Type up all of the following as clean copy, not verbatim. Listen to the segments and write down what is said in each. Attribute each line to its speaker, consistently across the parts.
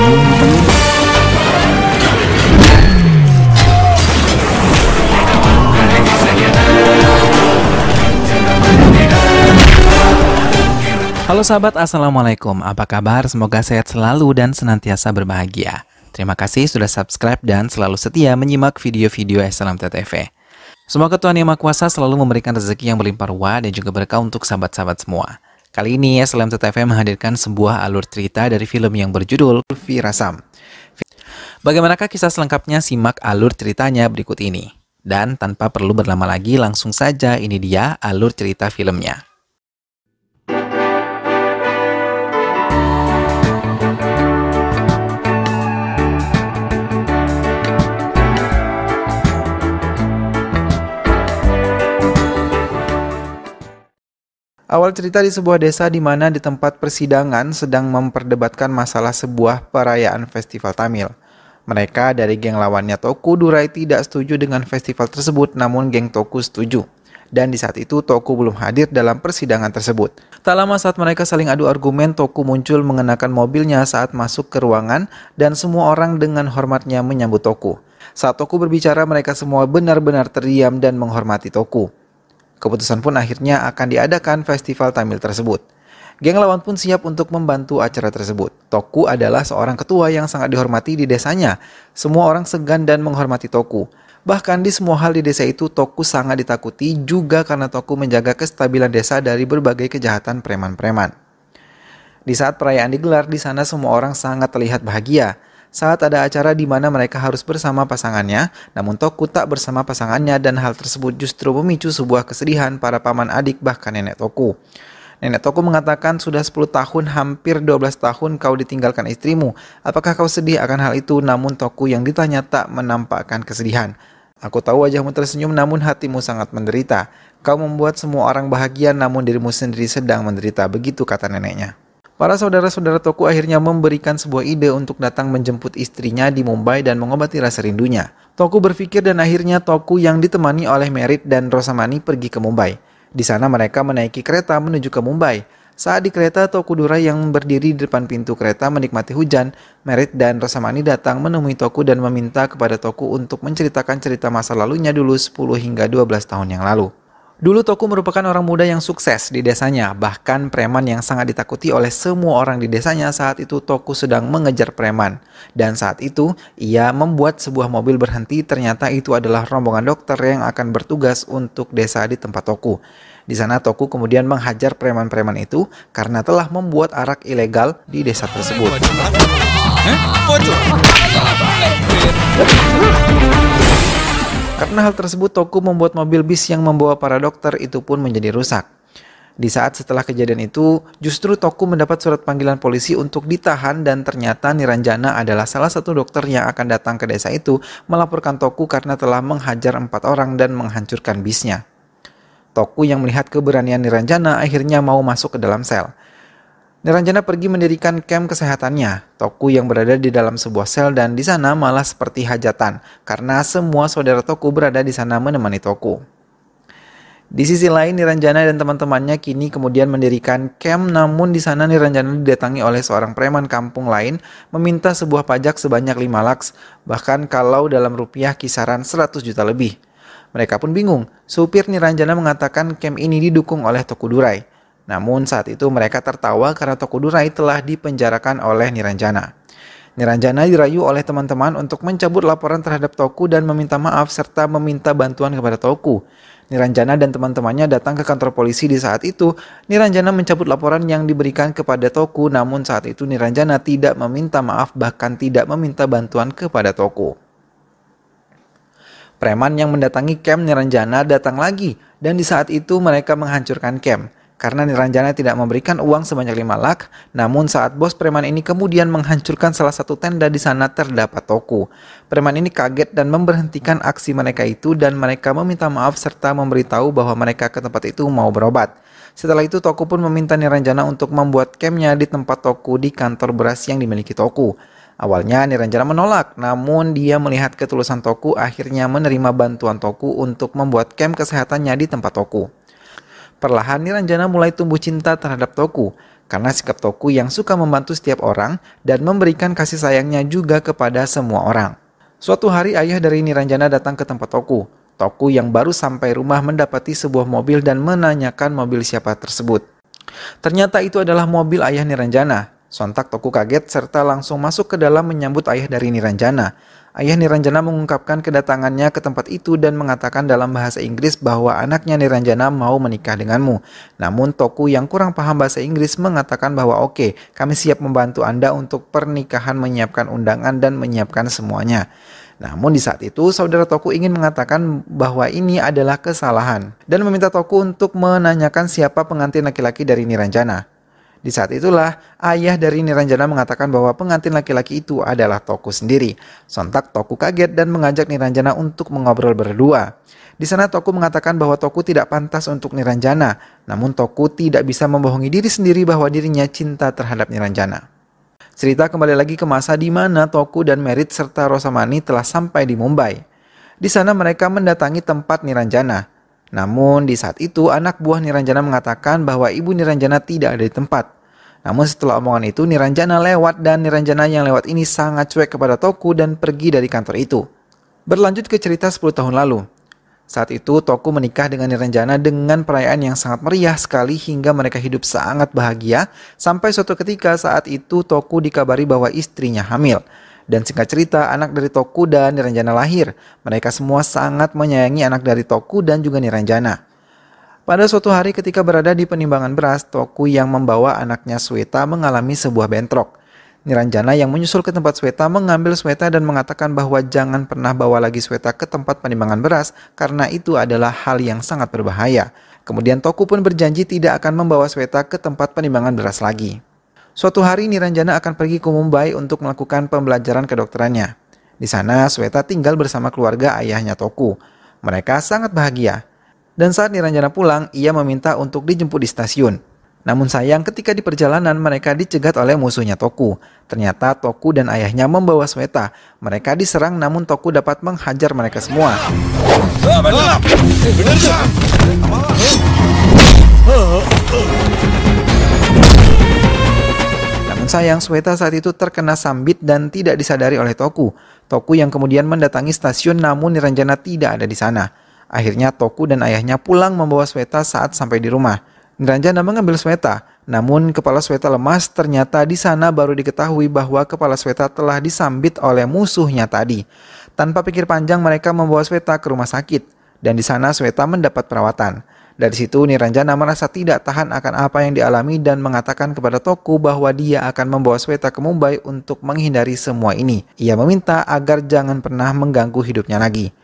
Speaker 1: Halo sahabat, Assalamualaikum. Apa kabar? Semoga sehat selalu dan senantiasa berbahagia. Terima kasih sudah subscribe dan selalu setia menyimak video-video SLMT TV. Semoga Tuhan Yang Maha Kuasa selalu memberikan rezeki yang berlimpah ruah dan juga berkah untuk sahabat-sahabat semua. Kali ini SLMT TV menghadirkan sebuah alur cerita dari film yang berjudul Virasam. Bagaimanakah kisah selengkapnya? Simak alur ceritanya berikut ini. Dan tanpa perlu berlama lagi, langsung saja ini dia alur cerita filmnya. Awal cerita di sebuah desa di mana di tempat persidangan sedang memperdebatkan masalah sebuah perayaan festival Tamil. Mereka dari geng lawannya Toku Durai tidak setuju dengan festival tersebut, namun geng Toku setuju. Dan di saat itu Toku belum hadir dalam persidangan tersebut. Tak lama saat mereka saling adu argumen, Toku muncul mengenakan mobilnya saat masuk ke ruangan dan semua orang dengan hormatnya menyambut Toku. Saat Toku berbicara, mereka semua benar-benar terdiam dan menghormati Toku. Keputusan pun akhirnya akan diadakan festival Tamil tersebut. Geng lawan pun siap untuk membantu acara tersebut. Toku adalah seorang ketua yang sangat dihormati di desanya. Semua orang segan dan menghormati Toku. Bahkan di semua hal di desa itu, Toku sangat ditakuti juga karena Toku menjaga kestabilan desa dari berbagai kejahatan preman-preman. Di saat perayaan digelar, di sana semua orang sangat terlihat bahagia. Saat ada acara di mana mereka harus bersama pasangannya, namun Toku tak bersama pasangannya dan hal tersebut justru memicu sebuah kesedihan para paman adik bahkan nenek Toku. Nenek Toku mengatakan, sudah 10 tahun, hampir 12 tahun kau ditinggalkan istrimu. Apakah kau sedih akan hal itu? Namun Toku yang ditanya tak menampakkan kesedihan. Aku tahu wajahmu tersenyum namun hatimu sangat menderita. Kau membuat semua orang bahagia namun dirimu sendiri sedang menderita, begitu kata neneknya. Para saudara-saudara Toku akhirnya memberikan sebuah ide untuk datang menjemput istrinya di Mumbai dan mengobati rasa rindunya. Toku berpikir dan akhirnya Toku yang ditemani oleh Merit dan Rosamani pergi ke Mumbai. Di sana mereka menaiki kereta menuju ke Mumbai. Saat di kereta, Toku Durai yang berdiri di depan pintu kereta menikmati hujan. Merit dan Rosamani datang menemui Toku dan meminta kepada Toku untuk menceritakan cerita masa lalunya dulu 10 hingga 12 tahun yang lalu. Dulu Toku merupakan orang muda yang sukses di desanya, bahkan preman yang sangat ditakuti oleh semua orang di desanya. Saat itu Toku sedang mengejar preman. Dan saat itu ia membuat sebuah mobil berhenti, ternyata itu adalah rombongan dokter yang akan bertugas untuk desa di tempat Toku. Di sana Toku kemudian menghajar preman-preman itu karena telah membuat arak ilegal di desa tersebut. Karena hal tersebut, Toku membuat mobil bis yang membawa para dokter itu pun menjadi rusak. Di saat setelah kejadian itu, justru Toku mendapat surat panggilan polisi untuk ditahan dan ternyata Niranjana adalah salah satu dokter yang akan datang ke desa itu melaporkan Toku karena telah menghajar 4 orang dan menghancurkan bisnya. Toku yang melihat keberanian Niranjana akhirnya mau masuk ke dalam sel. Niranjana pergi mendirikan camp kesehatannya. Toku yang berada di dalam sebuah sel dan di sana malah seperti hajatan karena semua saudara Toku berada di sana menemani Toku. Di sisi lain, Niranjana dan teman-temannya kini kemudian mendirikan camp, namun di sana Niranjana didatangi oleh seorang preman kampung lain meminta sebuah pajak sebanyak 5 lakhs, bahkan kalau dalam rupiah kisaran 100 juta lebih. Mereka pun bingung. Supir Niranjana mengatakan camp ini didukung oleh Toku Durai. Namun saat itu mereka tertawa karena Toku Durai telah dipenjarakan oleh Niranjana. Niranjana dirayu oleh teman-teman untuk mencabut laporan terhadap Toku dan meminta maaf serta meminta bantuan kepada Toku. Niranjana dan teman-temannya datang ke kantor polisi. Di saat itu Niranjana mencabut laporan yang diberikan kepada Toku, namun saat itu Niranjana tidak meminta maaf bahkan tidak meminta bantuan kepada Toku. Preman yang mendatangi camp Niranjana datang lagi dan di saat itu mereka menghancurkan camp. Karena Niranjana tidak memberikan uang sebanyak 5 lakh, namun saat bos preman ini kemudian menghancurkan salah satu tenda, di sana terdapat Toku. Preman ini kaget dan memberhentikan aksi mereka itu dan mereka meminta maaf serta memberitahu bahwa mereka ke tempat itu mau berobat. Setelah itu Toku pun meminta Niranjana untuk membuat campnya di tempat Toku di kantor beras yang dimiliki Toku. Awalnya Niranjana menolak, namun dia melihat ketulusan Toku akhirnya menerima bantuan Toku untuk membuat camp kesehatannya di tempat Toku. Perlahan Niranjana mulai tumbuh cinta terhadap Toku, karena sikap Toku yang suka membantu setiap orang dan memberikan kasih sayangnya juga kepada semua orang. Suatu hari ayah dari Niranjana datang ke tempat Toku. Toku yang baru sampai rumah mendapati sebuah mobil dan menanyakan mobil siapa tersebut. Ternyata itu adalah mobil ayah Niranjana. Sontak Toku kaget serta langsung masuk ke dalam menyambut ayah dari Niranjana. Ayah Niranjana mengungkapkan kedatangannya ke tempat itu dan mengatakan dalam bahasa Inggris bahwa anaknya Niranjana mau menikah denganmu. Namun Toku yang kurang paham bahasa Inggris mengatakan bahwa oke, kami siap membantu Anda untuk pernikahan, menyiapkan undangan dan menyiapkan semuanya. Namun di saat itu saudara Toku ingin mengatakan bahwa ini adalah kesalahan dan meminta Toku untuk menanyakan siapa pengantin laki-laki dari Niranjana. Di saat itulah ayah dari Niranjana mengatakan bahwa pengantin laki-laki itu adalah Toku sendiri. Sontak Toku kaget dan mengajak Niranjana untuk mengobrol berdua. Di sana Toku mengatakan bahwa Toku tidak pantas untuk Niranjana, namun Toku tidak bisa membohongi diri sendiri bahwa dirinya cinta terhadap Niranjana. Cerita kembali lagi ke masa di mana Toku dan Merit serta Rosamani telah sampai di Mumbai. Di sana mereka mendatangi tempat Niranjana. Namun di saat itu anak buah Niranjana mengatakan bahwa ibu Niranjana tidak ada di tempat. Namun setelah omongan itu Niranjana lewat dan Niranjana yang lewat ini sangat cuek kepada Toku dan pergi dari kantor itu. Berlanjut ke cerita 10 tahun lalu. Saat itu Toku menikah dengan Niranjana dengan perayaan yang sangat meriah sekali hingga mereka hidup sangat bahagia sampai suatu ketika saat itu Toku dikabari bahwa istrinya hamil. Dan singkat cerita anak dari Toku dan Niranjana lahir. Mereka semua sangat menyayangi anak dari Toku dan juga Niranjana. Pada suatu hari ketika berada di penimbangan beras, Toku yang membawa anaknya Sweta mengalami sebuah bentrok. Niranjana yang menyusul ke tempat Sweta mengambil Sweta dan mengatakan bahwa jangan pernah bawa lagi Sweta ke tempat penimbangan beras karena itu adalah hal yang sangat berbahaya. Kemudian Toku pun berjanji tidak akan membawa Sweta ke tempat penimbangan beras lagi. Suatu hari Niranjana akan pergi ke Mumbai untuk melakukan pembelajaran kedokterannya. Di sana Sweta tinggal bersama keluarga ayahnya Toku. Mereka sangat bahagia. Dan saat Niranjana pulang, ia meminta untuk dijemput di stasiun. Namun sayang ketika di perjalanan mereka dicegat oleh musuhnya Toku. Ternyata Toku dan ayahnya membawa Sweta. Mereka diserang namun Toku dapat menghajar mereka semua. Namun sayang Sweta saat itu terkena sambit dan tidak disadari oleh Toku. Toku yang kemudian mendatangi stasiun namun Niranjana tidak ada di sana. Akhirnya Toku dan ayahnya pulang membawa Sweta saat sampai di rumah. Niranjana mengambil Sweta, namun kepala Sweta lemas. Ternyata di sana baru diketahui bahwa kepala Sweta telah disambit oleh musuhnya tadi. Tanpa pikir panjang mereka membawa Sweta ke rumah sakit dan di sana Sweta mendapat perawatan. Dari situ Niranjana merasa tidak tahan akan apa yang dialami dan mengatakan kepada Toku bahwa dia akan membawa Sweta ke Mumbai untuk menghindari semua ini. Ia meminta agar jangan pernah mengganggu hidupnya lagi.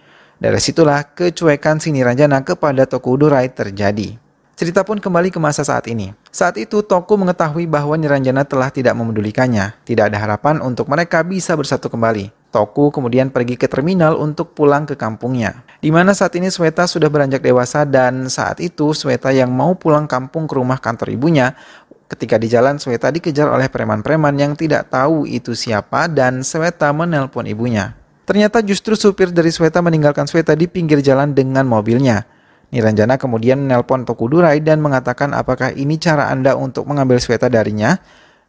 Speaker 1: Dari situlah kecuekan si Niranjana kepada Toku Durai terjadi. Cerita pun kembali ke masa saat ini. Saat itu Toku mengetahui bahwa Niranjana telah tidak memedulikannya. Tidak ada harapan untuk mereka bisa bersatu kembali. Toku kemudian pergi ke terminal untuk pulang ke kampungnya. Di mana saat ini Sweta sudah beranjak dewasa dan saat itu Sweta yang mau pulang kampung ke rumah kantor ibunya. Ketika di jalan Sweta dikejar oleh preman-preman yang tidak tahu itu siapa dan Sweta menelpon ibunya. Ternyata justru supir dari Sweta meninggalkan Sweta di pinggir jalan dengan mobilnya. Niranjana kemudian menelpon Toku Durai dan mengatakan apakah ini cara Anda untuk mengambil Sweta darinya?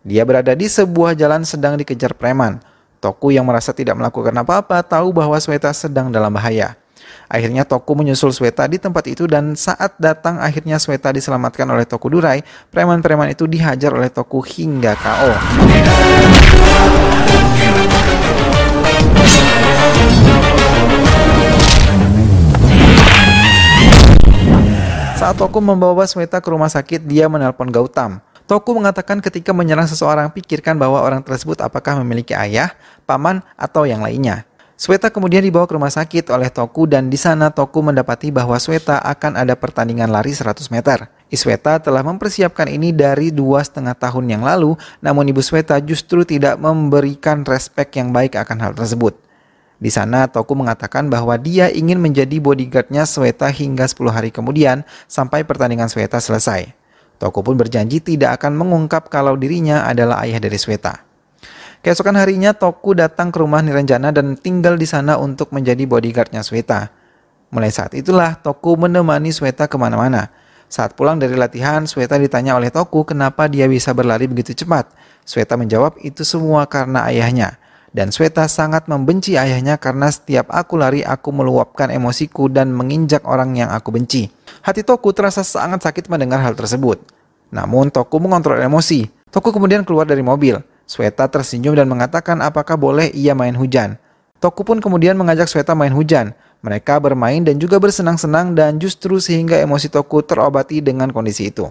Speaker 1: Dia berada di sebuah jalan sedang dikejar preman. Toku yang merasa tidak melakukan apa-apa tahu bahwa Sweta sedang dalam bahaya. Akhirnya Toku menyusul Sweta di tempat itu dan saat datang akhirnya Sweta diselamatkan oleh Toku Durai. Preman-preman itu dihajar oleh Toku hingga KO. Saat Toku membawa Sweta ke rumah sakit, dia menelpon Gautam. Toku mengatakan ketika menyerang seseorang, pikirkan bahwa orang tersebut apakah memiliki ayah, paman, atau yang lainnya. Sweta kemudian dibawa ke rumah sakit oleh Toku dan di sana Toku mendapati bahwa Sweta akan ada pertandingan lari 100 meter. Sweta telah mempersiapkan ini dari 2,5 tahun yang lalu, namun ibu Sweta justru tidak memberikan respek yang baik akan hal tersebut. Di sana Toku mengatakan bahwa dia ingin menjadi bodyguardnya Sweta hingga 10 hari kemudian sampai pertandingan Sweta selesai. Toku pun berjanji tidak akan mengungkap kalau dirinya adalah ayah dari Sweta. Keesokan harinya Toku datang ke rumah Niranjana dan tinggal di sana untuk menjadi bodyguardnya Sweta. Mulai saat itulah Toku menemani Sweta kemana-mana. Saat pulang dari latihan, Sweta ditanya oleh Toku kenapa dia bisa berlari begitu cepat. Sweta menjawab itu semua karena ayahnya. Dan Sweta sangat membenci ayahnya karena setiap aku lari aku meluapkan emosiku dan menginjak orang yang aku benci. Hati Toku terasa sangat sakit mendengar hal tersebut. Namun Toku mengontrol emosi. Toku kemudian keluar dari mobil. Sweta tersenyum dan mengatakan apakah boleh ia main hujan. Toku pun kemudian mengajak Sweta main hujan. Mereka bermain dan juga bersenang-senang dan justru sehingga emosi Toku terobati dengan kondisi itu.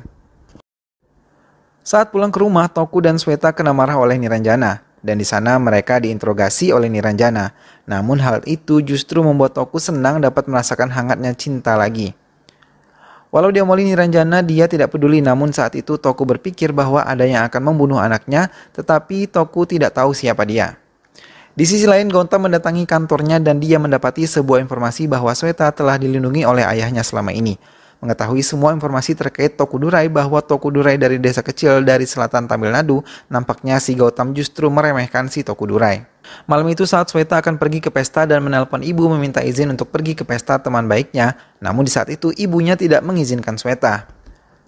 Speaker 1: Saat pulang ke rumah, Toku dan Sweta kena marah oleh Niranjana. Dan di sana mereka diinterogasi oleh Niranjana. Namun hal itu justru membuat Toku senang dapat merasakan hangatnya cinta lagi. Walau diomoli Niranjana, dia tidak peduli, namun saat itu Toku berpikir bahwa ada yang akan membunuh anaknya, tetapi Toku tidak tahu siapa dia. Di sisi lain, Gautam mendatangi kantornya dan dia mendapati sebuah informasi bahwa Sweta telah dilindungi oleh ayahnya selama ini. Mengetahui semua informasi terkait Tokudurai bahwa Tokudurai dari desa kecil dari selatan Tamil Nadu, nampaknya si Gautam justru meremehkan si Tokudurai. Malam itu saat Sweta akan pergi ke pesta dan menelpon ibu meminta izin untuk pergi ke pesta teman baiknya, namun di saat itu ibunya tidak mengizinkan Sweta.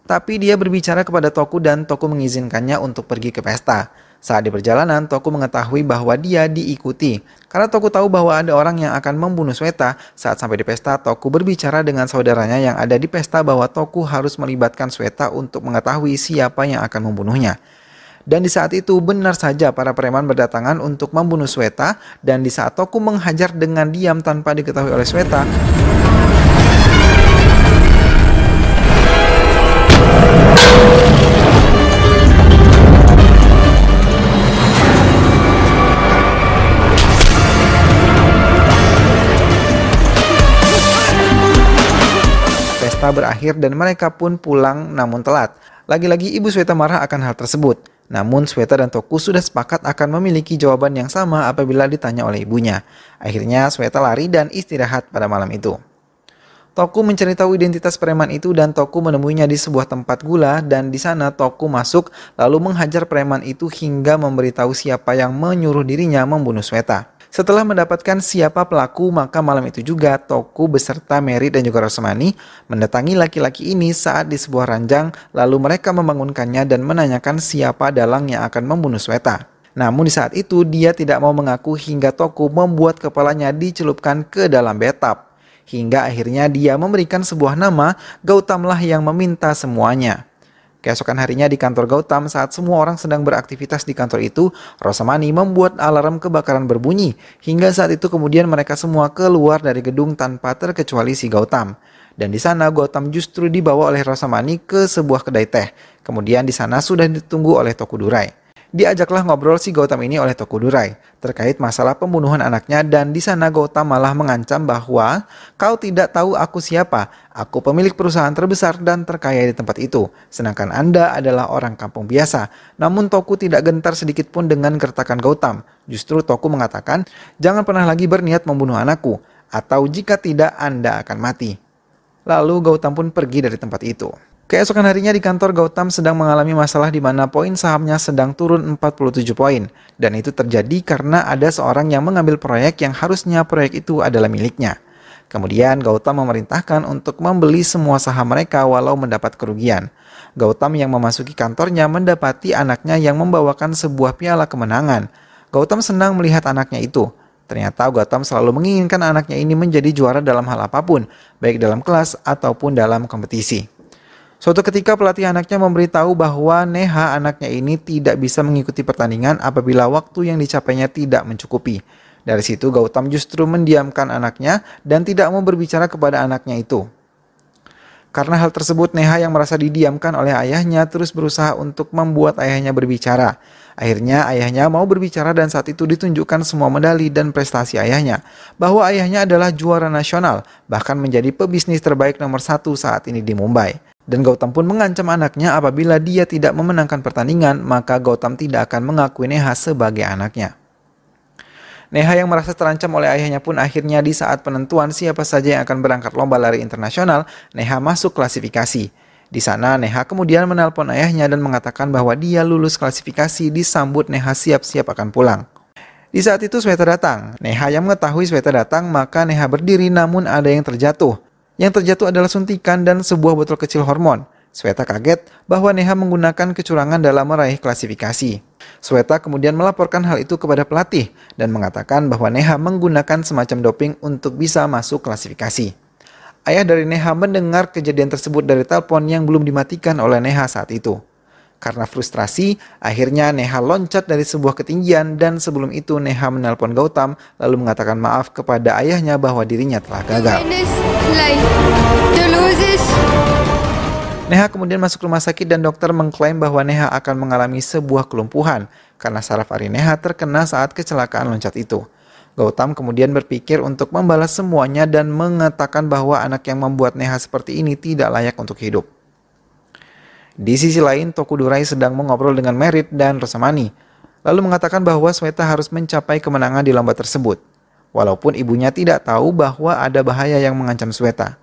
Speaker 1: Tapi dia berbicara kepada Toku dan Toku mengizinkannya untuk pergi ke pesta. Saat di perjalanan, Toku mengetahui bahwa dia diikuti. Karena Toku tahu bahwa ada orang yang akan membunuh Sweta, saat sampai di pesta, Toku berbicara dengan saudaranya yang ada di pesta bahwa Toku harus melibatkan Sweta untuk mengetahui siapa yang akan membunuhnya. Dan di saat itu benar saja para preman berdatangan untuk membunuh Sweta, dan di saat Toku menghajar dengan diam tanpa diketahui oleh Sweta, pesta berakhir dan mereka pun pulang namun telat. Lagi-lagi ibu Sweta marah akan hal tersebut. Namun Sweta dan Toku sudah sepakat akan memiliki jawaban yang sama apabila ditanya oleh ibunya. Akhirnya Sweta lari dan istirahat pada malam itu. Toku mencari tahu identitas preman itu dan Toku menemuinya di sebuah tempat gula dan di sana Toku masuk lalu menghajar preman itu hingga memberitahu siapa yang menyuruh dirinya membunuh Sweta. Setelah mendapatkan siapa pelaku, maka malam itu juga Toku beserta Mary dan juga Rosemani mendatangi laki-laki ini saat di sebuah ranjang, lalu mereka membangunkannya dan menanyakan siapa dalang yang akan membunuh Sweta. Namun di saat itu dia tidak mau mengaku hingga Toku membuat kepalanya dicelupkan ke dalam bathtub. Hingga akhirnya dia memberikan sebuah nama, Gautamlah yang meminta semuanya. Keesokan harinya di kantor Gautam saat semua orang sedang beraktivitas di kantor itu, Rosamani membuat alarm kebakaran berbunyi. Hingga saat itu kemudian mereka semua keluar dari gedung tanpa terkecuali si Gautam. Dan di sana Gautam justru dibawa oleh Rosamani ke sebuah kedai teh. Kemudian di sana sudah ditunggu oleh Tokudurai. Diajaklah ngobrol si Gautam ini oleh Tokudurai terkait masalah pembunuhan anaknya dan di sana Gautam malah mengancam bahwa kau tidak tahu aku siapa, aku pemilik perusahaan terbesar dan terkaya di tempat itu, sedangkan Anda adalah orang kampung biasa. Namun Toku tidak gentar sedikit pun dengan gertakan Gautam. Justru Toku mengatakan, jangan pernah lagi berniat membunuh anakku, atau jika tidak Anda akan mati. Lalu Gautam pun pergi dari tempat itu. Keesokan harinya di kantor Gautam sedang mengalami masalah di mana poin sahamnya sedang turun 47 poin. Dan itu terjadi karena ada seorang yang mengambil proyek yang harusnya proyek itu adalah miliknya. Kemudian Gautam memerintahkan untuk membeli semua saham mereka walau mendapat kerugian. Gautam yang memasuki kantornya mendapati anaknya yang membawakan sebuah piala kemenangan. Gautam senang melihat anaknya itu. Ternyata Gautam selalu menginginkan anaknya ini menjadi juara dalam hal apapun, baik dalam kelas ataupun dalam kompetisi. Suatu ketika pelatih anaknya memberitahu bahwa Neha anaknya ini tidak bisa mengikuti pertandingan apabila waktu yang dicapainya tidak mencukupi. Dari situ Gautam justru mendiamkan anaknya dan tidak mau berbicara kepada anaknya itu. Karena hal tersebut Neha yang merasa didiamkan oleh ayahnya terus berusaha untuk membuat ayahnya berbicara. Akhirnya ayahnya mau berbicara dan saat itu ditunjukkan semua medali dan prestasi ayahnya. Bahwa ayahnya adalah juara nasional, bahkan menjadi pebisnis terbaik nomor 1 saat ini di Mumbai. Dan Gautam pun mengancam anaknya apabila dia tidak memenangkan pertandingan, maka Gautam tidak akan mengakui Neha sebagai anaknya. Neha yang merasa terancam oleh ayahnya pun akhirnya di saat penentuan siapa saja yang akan berangkat lomba lari internasional, Neha masuk klasifikasi. Di sana Neha kemudian menelpon ayahnya dan mengatakan bahwa dia lulus klasifikasi, disambut Neha siap-siap akan pulang. Di saat itu Sweta datang. Neha yang mengetahui Sweta datang, maka Neha berdiri namun ada yang terjatuh. Yang terjatuh adalah suntikan dan sebuah botol kecil hormon. Sweta kaget bahwa Neha menggunakan kecurangan dalam meraih klasifikasi. Sweta kemudian melaporkan hal itu kepada pelatih dan mengatakan bahwa Neha menggunakan semacam doping untuk bisa masuk klasifikasi. Ayah dari Neha mendengar kejadian tersebut dari telepon yang belum dimatikan oleh Neha saat itu. Karena frustrasi, akhirnya Neha loncat dari sebuah ketinggian dan sebelum itu Neha menelpon Gautam lalu mengatakan maaf kepada ayahnya bahwa dirinya telah gagal. Neha kemudian masuk rumah sakit dan dokter mengklaim bahwa Neha akan mengalami sebuah kelumpuhan karena saraf ari Neha terkena saat kecelakaan loncat itu. Gautam kemudian berpikir untuk membalas semuanya dan mengatakan bahwa anak yang membuat Neha seperti ini tidak layak untuk hidup. Di sisi lain, Tokudurai sedang mengobrol dengan Merit dan Rosamani, lalu mengatakan bahwa Sweta harus mencapai kemenangan di lomba tersebut, walaupun ibunya tidak tahu bahwa ada bahaya yang mengancam Sweta.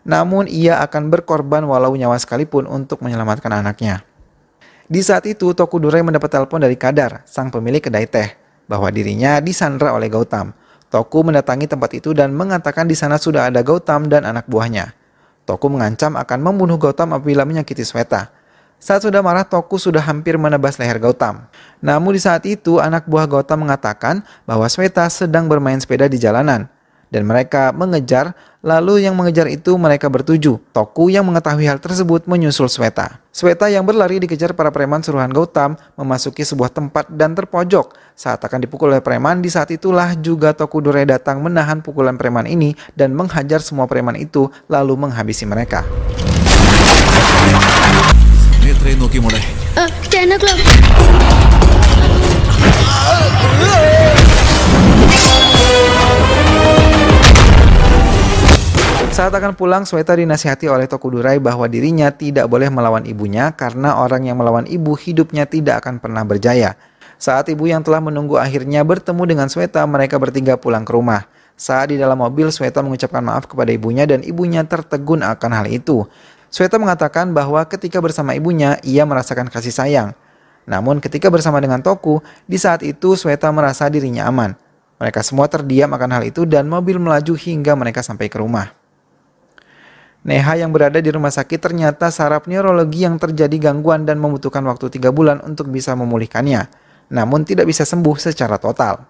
Speaker 1: Namun ia akan berkorban walau nyawa sekalipun untuk menyelamatkan anaknya. Di saat itu, Tokudurai mendapat telepon dari Kadar, sang pemilik kedai teh, bahwa dirinya disandra oleh Gautam. Toku mendatangi tempat itu dan mengatakan di sana sudah ada Gautam dan anak buahnya. Toku mengancam akan membunuh Gautam apabila menyakiti Sweta. Saat sudah marah, Toku sudah hampir menebas leher Gautam. Namun di saat itu, anak buah Gautam mengatakan bahwa Sweta sedang bermain sepeda di jalanan. Dan mereka mengejar, lalu yang mengejar itu mereka bertujuh. Toku yang mengetahui hal tersebut menyusul Sweta. Sweta yang berlari dikejar para preman suruhan Gautam memasuki sebuah tempat dan terpojok. Saat akan dipukul oleh preman, di saat itulah juga Tokudurai datang menahan pukulan preman ini dan menghajar semua preman itu lalu menghabisi mereka. Saat akan pulang, Sweta dinasihati oleh Tokudurai bahwa dirinya tidak boleh melawan ibunya karena orang yang melawan ibu hidupnya tidak akan pernah berjaya. Saat ibu yang telah menunggu akhirnya bertemu dengan Sweta, mereka bertiga pulang ke rumah. Saat di dalam mobil, Sweta mengucapkan maaf kepada ibunya dan ibunya tertegun akan hal itu. Sweta mengatakan bahwa ketika bersama ibunya, ia merasakan kasih sayang. Namun ketika bersama dengan Toku, di saat itu Sweta merasa dirinya aman. Mereka semua terdiam akan hal itu dan mobil melaju hingga mereka sampai ke rumah. Neha yang berada di rumah sakit ternyata saraf neurologi yang terjadi gangguan dan membutuhkan waktu 3 bulan untuk bisa memulihkannya, namun tidak bisa sembuh secara total.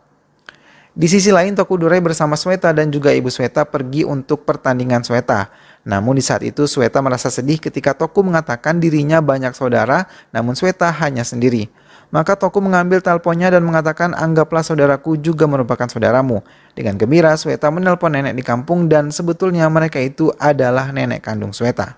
Speaker 1: Di sisi lain, Tokudurai bersama Sweta dan juga ibu Sweta pergi untuk pertandingan Sweta. Namun di saat itu Sweta merasa sedih ketika Toku mengatakan dirinya banyak saudara, namun Sweta hanya sendiri. Maka Toku mengambil teleponnya dan mengatakan anggaplah saudaraku juga merupakan saudaramu. Dengan gembira, Sweta menelpon nenek di kampung dan sebetulnya mereka itu adalah nenek kandung Sweta.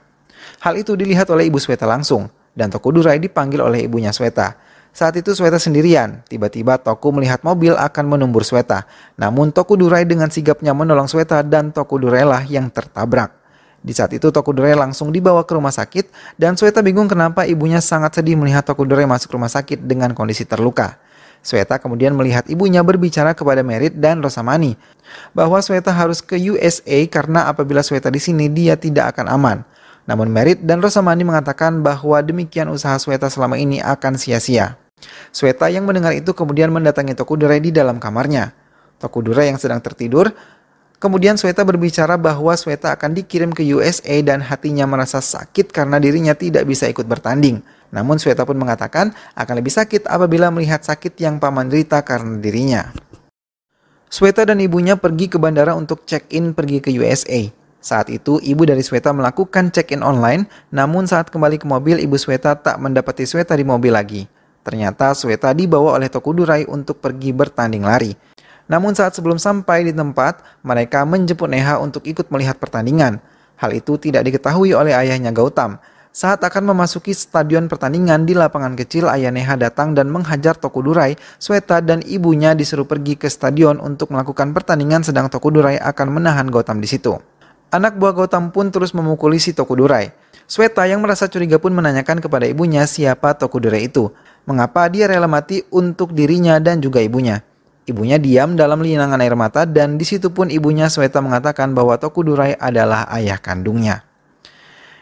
Speaker 1: Hal itu dilihat oleh ibu Sweta langsung dan Tokudurai dipanggil oleh ibunya Sweta. Saat itu Sweta sendirian, tiba-tiba Toku melihat mobil akan menumbur Sweta. Namun Tokudurai dengan sigapnya menolong Sweta dan Tokudurai lah yang tertabrak. Di saat itu Tokudurai langsung dibawa ke rumah sakit dan Sweta bingung kenapa ibunya sangat sedih melihat Tokudurai masuk rumah sakit dengan kondisi terluka. Sweta kemudian melihat ibunya berbicara kepada Merit dan Rosamani bahwa Sweta harus ke USA karena apabila Sweta di sini dia tidak akan aman. Namun Merit dan Rosamani mengatakan bahwa demikian usaha Sweta selama ini akan sia-sia. Sweta yang mendengar itu kemudian mendatangi Tokudurai di dalam kamarnya. Tokudurai yang sedang tertidur. Kemudian Sweta berbicara bahwa Sweta akan dikirim ke USA dan hatinya merasa sakit karena dirinya tidak bisa ikut bertanding. Namun Sweta pun mengatakan akan lebih sakit apabila melihat sakit yang paman derita karena dirinya. Sweta dan ibunya pergi ke bandara untuk check-in pergi ke USA. Saat itu ibu dari Sweta melakukan check-in online, namun saat kembali ke mobil ibu Sweta tak mendapati Sweta di mobil lagi. Ternyata Sweta dibawa oleh Tokudurai untuk pergi bertanding lari. Namun saat sebelum sampai di tempat, mereka menjemput Neha untuk ikut melihat pertandingan. Hal itu tidak diketahui oleh ayahnya Gautam. Saat akan memasuki stadion pertandingan di lapangan kecil, ayah Neha datang dan menghajar Tokudurai. Sweta dan ibunya disuruh pergi ke stadion untuk melakukan pertandingan sedang Tokudurai akan menahan Gautam di situ. Anak buah Gautam pun terus memukuli si Tokudurai. Sweta yang merasa curiga pun menanyakan kepada ibunya siapa Tokudurai itu. Mengapa dia rela mati untuk dirinya dan juga ibunya. Ibunya diam dalam linangan air mata dan di situ pun ibunya Sweta mengatakan bahwa Tokudurai adalah ayah kandungnya.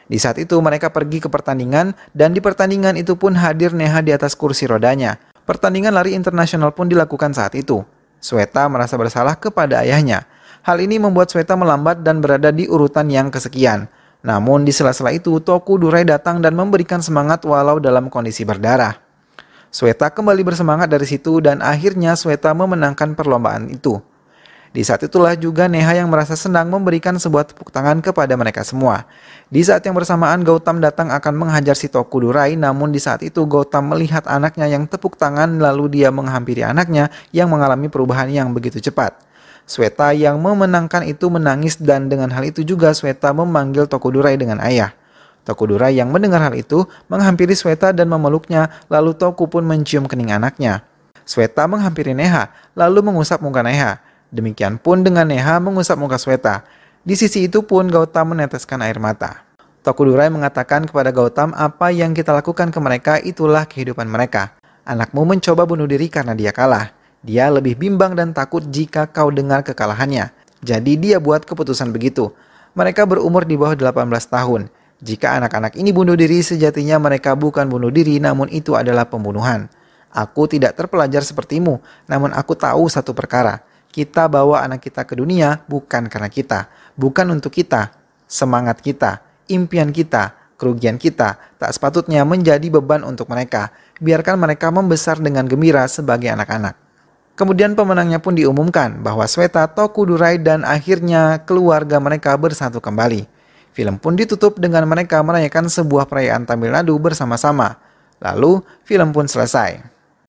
Speaker 1: Di saat itu mereka pergi ke pertandingan dan di pertandingan itu pun hadir Neha di atas kursi rodanya. Pertandingan lari internasional pun dilakukan saat itu. Sweta merasa bersalah kepada ayahnya. Hal ini membuat Sweta melambat dan berada di urutan yang kesekian. Namun di sela-sela itu, Tokudurai datang dan memberikan semangat walau dalam kondisi berdarah. Sweta kembali bersemangat dari situ dan akhirnya Sweta memenangkan perlombaan itu. Di saat itulah juga Neha yang merasa senang memberikan sebuah tepuk tangan kepada mereka semua. Di saat yang bersamaan Gautam datang akan menghajar si Tokudurai, namun di saat itu Gautam melihat anaknya yang tepuk tangan lalu dia menghampiri anaknya yang mengalami perubahan yang begitu cepat. Sweta yang memenangkan itu menangis dan dengan hal itu juga Sweta memanggil Tokudurai dengan ayah. Tokudurai yang mendengar hal itu menghampiri Sweta dan memeluknya, lalu Toku pun mencium kening anaknya. Sweta menghampiri Neha lalu mengusap muka Neha. Demikian pun dengan Neha mengusap muka Sweta. Di sisi itu pun Gautam meneteskan air mata. Tokudurai mengatakan kepada Gautam apa yang kita lakukan ke mereka itulah kehidupan mereka. Anakmu mencoba bunuh diri karena dia kalah. Dia lebih bimbang dan takut jika kau dengar kekalahannya. Jadi dia buat keputusan begitu. Mereka berumur di bawah 18 tahun. Jika anak-anak ini bunuh diri sejatinya mereka bukan bunuh diri namun itu adalah pembunuhan. Aku tidak terpelajar sepertimu, namun aku tahu satu perkara. Kita bawa anak kita ke dunia bukan karena kita, bukan untuk kita. Semangat kita, impian kita, kerugian kita tak sepatutnya menjadi beban untuk mereka. Biarkan mereka membesar dengan gembira sebagai anak-anak. Kemudian pemenangnya pun diumumkan bahwa Sweta, Tokudurai dan akhirnya keluarga mereka bersatu kembali. Film pun ditutup dengan mereka merayakan sebuah perayaan Tamil Nadu bersama-sama. Lalu film pun selesai.